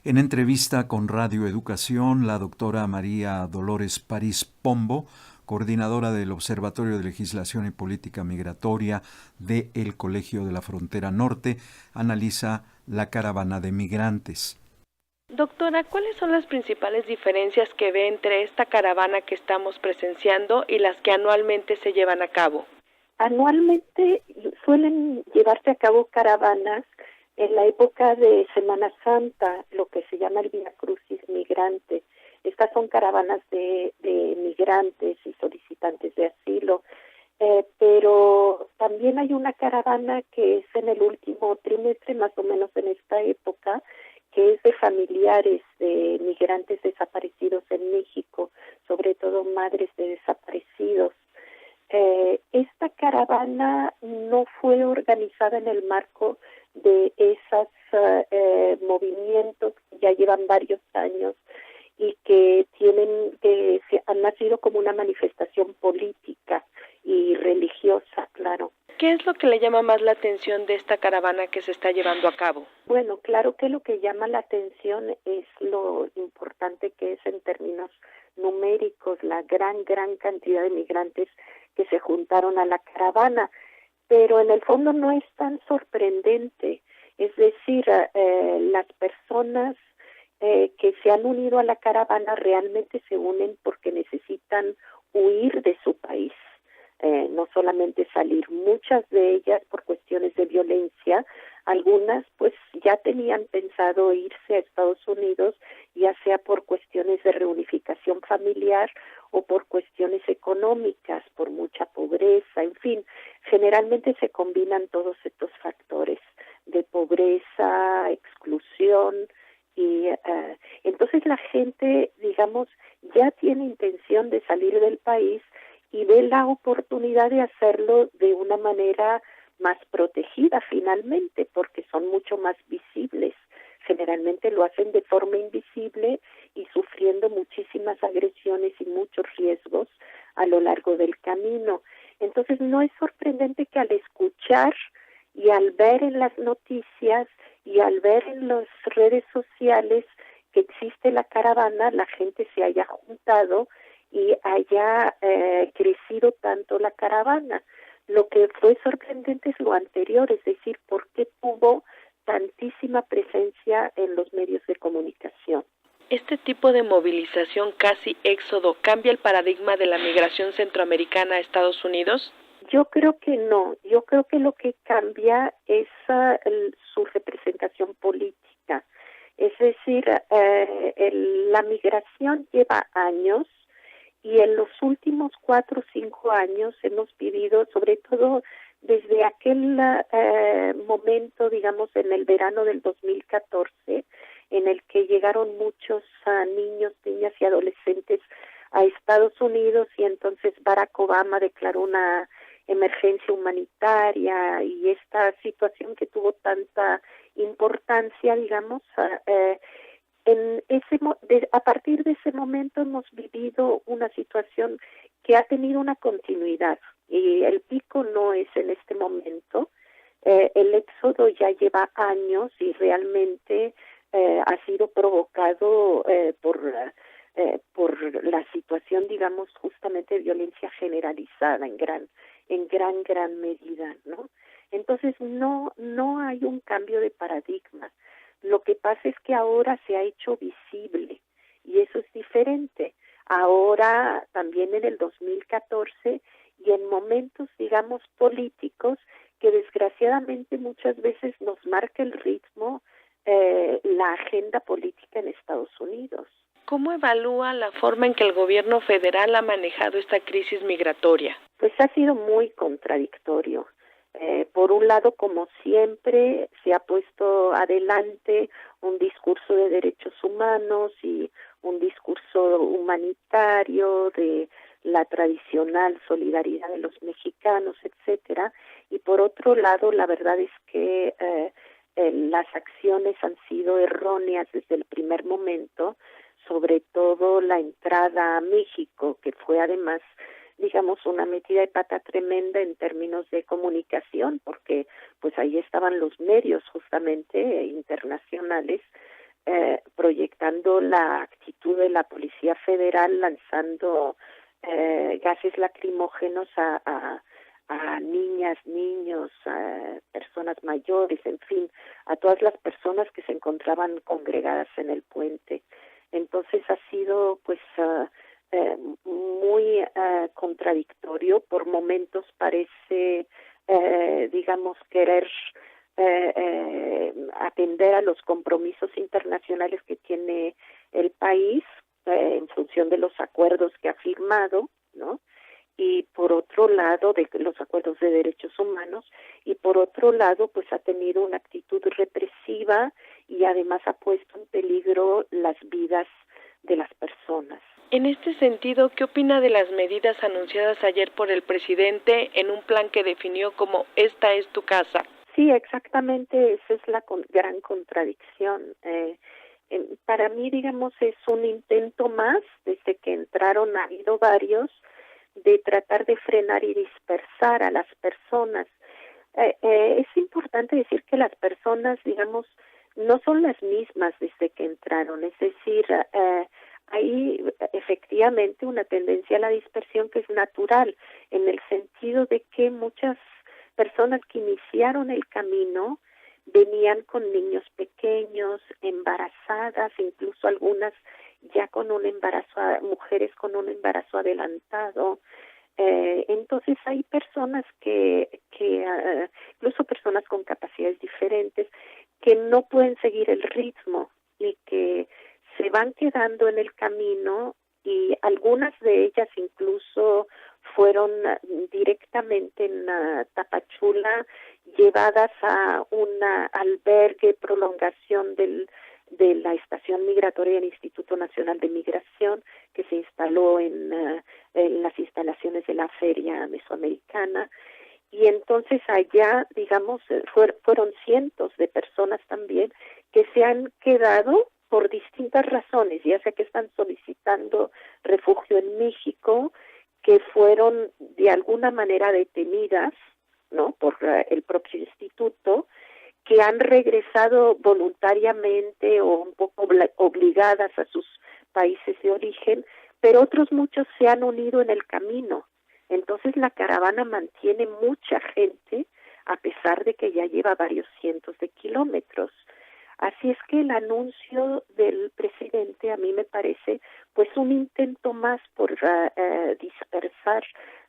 En entrevista con Radio Educación, la doctora María Dolores París Pombo, coordinadora del Observatorio de Legislación y Política Migratoria del Colegio de la Frontera Norte, analiza la caravana de migrantes. Doctora, ¿cuáles son las principales diferencias que ve entre esta caravana que estamos presenciando y las que anualmente se llevan a cabo? Anualmente suelen llevarse a cabo caravanas en la época de Semana Santa, lo que se llama el Vía Crucis Migrante. Estas son caravanas de migrantes y solicitantes de asilo, pero también hay una caravana que es en el último trimestre, más o menos en esta época, que es de familiares de migrantes desaparecidos en México, sobre todo madres de desaparecidos. Esta caravana no fue organizada en el marco de esos movimientos que ya llevan varios años y que han nacido como una manifestación política y religiosa, claro. ¿Qué es lo que le llama más la atención de esta caravana que se está llevando a cabo? Bueno, claro que lo que llama la atención es lo importante que es en términos numéricos, la gran cantidad de migrantes que se juntaron a la caravana, pero en el fondo no es tan sorprendente. Es decir, las personas que se han unido a la caravana realmente se unen porque necesitan huir de su país. No solamente salir, muchas de ellas por cuestiones de violencia, algunas pues ya tenían pensado irse a Estados Unidos, ya sea por cuestiones de reunificación familiar o por cuestiones económicas, por mucha pobreza, en fin, generalmente se combinan todos estos factores de pobreza, exclusión, y entonces la gente, digamos, ya tiene intención de salir del país y ve la oportunidad de hacerlo de una manera más protegida finalmente, porque son mucho más visibles. Generalmente lo hacen de forma invisible y sufriendo muchísimas agresiones y muchos riesgos a lo largo del camino. Entonces no es sorprendente que al escuchar y al ver en las noticias y al ver en las redes sociales que existe la caravana, la gente se haya juntado y haya crecido tanto la caravana. Lo que fue sorprendente es lo anterior, es decir, por qué tuvo tantísima presencia en los medios de comunicación. ¿Este tipo de movilización casi éxodo cambia el paradigma de la migración centroamericana a Estados Unidos? Yo creo que no. Yo creo que lo que cambia es su representación política. Es decir, la migración lleva años y en los últimos 4 o 5 años hemos vivido, sobre todo desde aquel momento, digamos, en el verano del 2014, en el que llegaron muchos niños, niñas y adolescentes a Estados Unidos y entonces Barack Obama declaró una emergencia humanitaria y esta situación que tuvo tanta importancia, digamos, a partir de ese momento hemos vivido una situación que ha tenido una continuidad y el pico no es en este momento. El éxodo ya lleva años y realmente ha sido provocado por la situación, digamos, justamente de violencia generalizada en gran medida, ¿no? Entonces no hay un cambio de paradigma. Lo que pasa es que ahora se ha hecho visible y eso es diferente. Ahora, también en el 2014 y en momentos, digamos, políticos que desgraciadamente muchas veces nos marca el ritmo la agenda política en Estados Unidos. ¿Cómo evalúa la forma en que el gobierno federal ha manejado esta crisis migratoria? Pues ha sido muy contradictorio. Por un lado, como siempre, se ha puesto adelante un discurso de derechos humanos y un discurso humanitario de la tradicional solidaridad de los mexicanos, etcétera. Y por otro lado, la verdad es que las acciones han sido erróneas desde el primer momento, sobre todo la entrada a México, que fue además, digamos, una metida de pata tremenda en términos de comunicación, porque pues ahí estaban los medios justamente internacionales proyectando la actitud de la Policía Federal, lanzando gases lacrimógenos a niñas, niños, a personas mayores, en fin, a todas las personas que se encontraban congregadas en el puente. Entonces ha sido pues muy contradictorio. Por momentos parece, digamos, querer atender a los compromisos internacionales que tiene el país en función de los acuerdos que ha firmado, ¿no? Y por otro lado, de los acuerdos de derechos humanos, y por otro lado, pues ha tenido una actitud represiva y además ha puesto en peligro las vidas de las personas. En este sentido, ¿qué opina de las medidas anunciadas ayer por el presidente en un plan que definió como "esta es tu casa"? Sí, exactamente, esa es la gran contradicción. Para mí, digamos, es un intento más, desde que entraron ha habido varios, de tratar de frenar y dispersar a las personas. Es importante decir que las personas, digamos, no son las mismas desde que entraron, es decir, hay efectivamente una tendencia a la dispersión que es natural, en el sentido de que muchas personas que iniciaron el camino venían con niños pequeños, embarazadas, incluso algunas ya con un embarazo, mujeres con un embarazo adelantado. Entonces hay personas que incluso personas con capacidades diferentes, que no pueden seguir el ritmo y que se van quedando en el camino, y algunas de ellas incluso fueron directamente en Tapachula llevadas a un albergue, prolongación de la estación migratoria del Instituto Nacional de Migración, que se instaló en las instalaciones de la Feria Mesoamericana. Y entonces allá, digamos, fueron cientos de personas también que se han quedado por distintas razones, ya sea que están solicitando refugio en México, que fueron de alguna manera detenidas, ¿no?, por el propio instituto, que han regresado voluntariamente o un poco obligadas a sus países de origen, pero otros muchos se han unido en el camino. Entonces la caravana mantiene mucha gente, a pesar de que ya lleva varios cientos de kilómetros. Así es que el anuncio del presidente a mí me parece pues un intento más por dispersar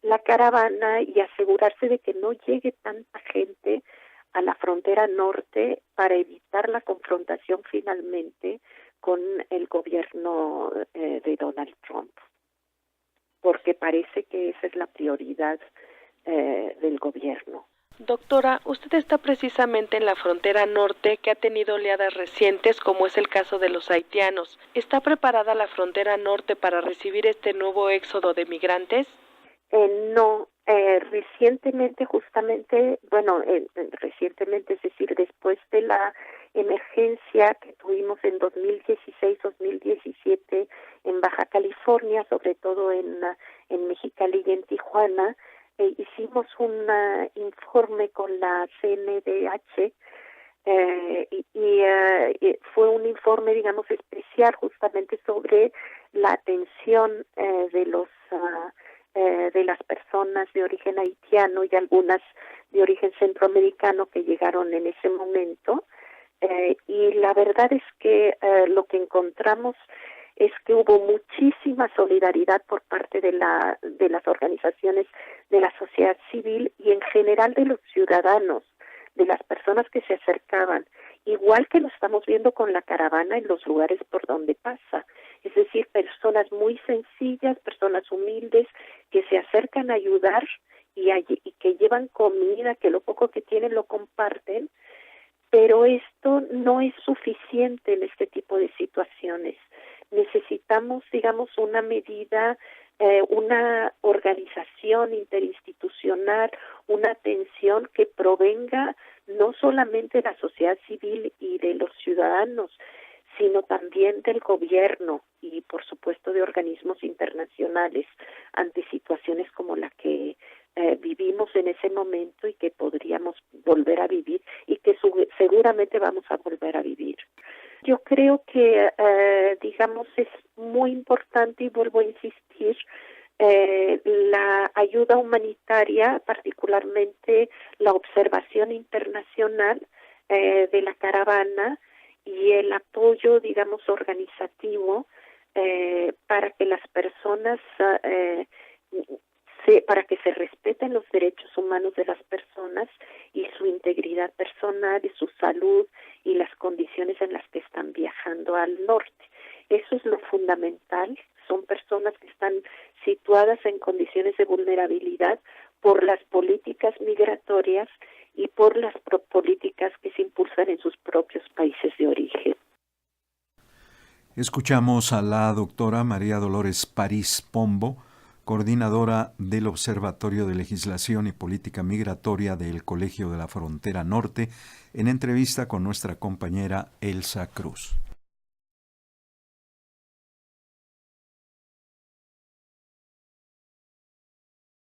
la caravana y asegurarse de que no llegue tanta gente a la frontera norte para evitar la confrontación finalmente con el gobierno de Donald Trump, porque parece que esa es la prioridad del gobierno. Doctora, usted está precisamente en la frontera norte, que ha tenido oleadas recientes, como es el caso de los haitianos. ¿Está preparada la frontera norte para recibir este nuevo éxodo de migrantes? No, recientemente justamente, recientemente, es decir, después de la emergencia que tuvimos en 2016-2017 en Baja California, sobre todo en Mexicali y en Tijuana, hicimos un informe con la CNDH y fue un informe, digamos, especial justamente sobre la atención de las personas de origen haitiano y algunas de origen centroamericano que llegaron en ese momento, y la verdad es que lo que encontramos es que hubo muchísima solidaridad por parte de las organizaciones de la sociedad civil y en general de los ciudadanos, de las personas que se acercaban, igual que lo estamos viendo con la caravana en los lugares por donde pasa. Es decir, personas muy sencillas, personas humildes que se acercan a ayudar y que llevan comida, que lo poco que tienen lo comparten, pero esto no es suficiente en este tipo de situaciones. Necesitamos, digamos, una medida, una organización interinstitucional, una atención que provenga no solamente de la sociedad civil y de los ciudadanos, sino también del gobierno y, por supuesto, de organismos internacionales ante situaciones como la que vivimos en ese momento y que podríamos volver a vivir y que seguramente vamos a volver a vivir. Yo creo que, digamos, es muy importante, y vuelvo a insistir, la ayuda humanitaria, particularmente la observación internacional de la caravana y el apoyo, digamos, organizativo para que las personas, para que se respeten los derechos humanos de las personas y su integridad personal y su salud y las condiciones en las que están viajando al norte. Eso es lo fundamental. Son personas que están situadas en condiciones de vulnerabilidad por las políticas migratorias y por las políticas que se impulsan en sus propios países de origen. Escuchamos a la doctora María Dolores París Pombo, coordinadora del Observatorio de Legislación y Política Migratoria del Colegio de la Frontera Norte, en entrevista con nuestra compañera Elsa Cruz.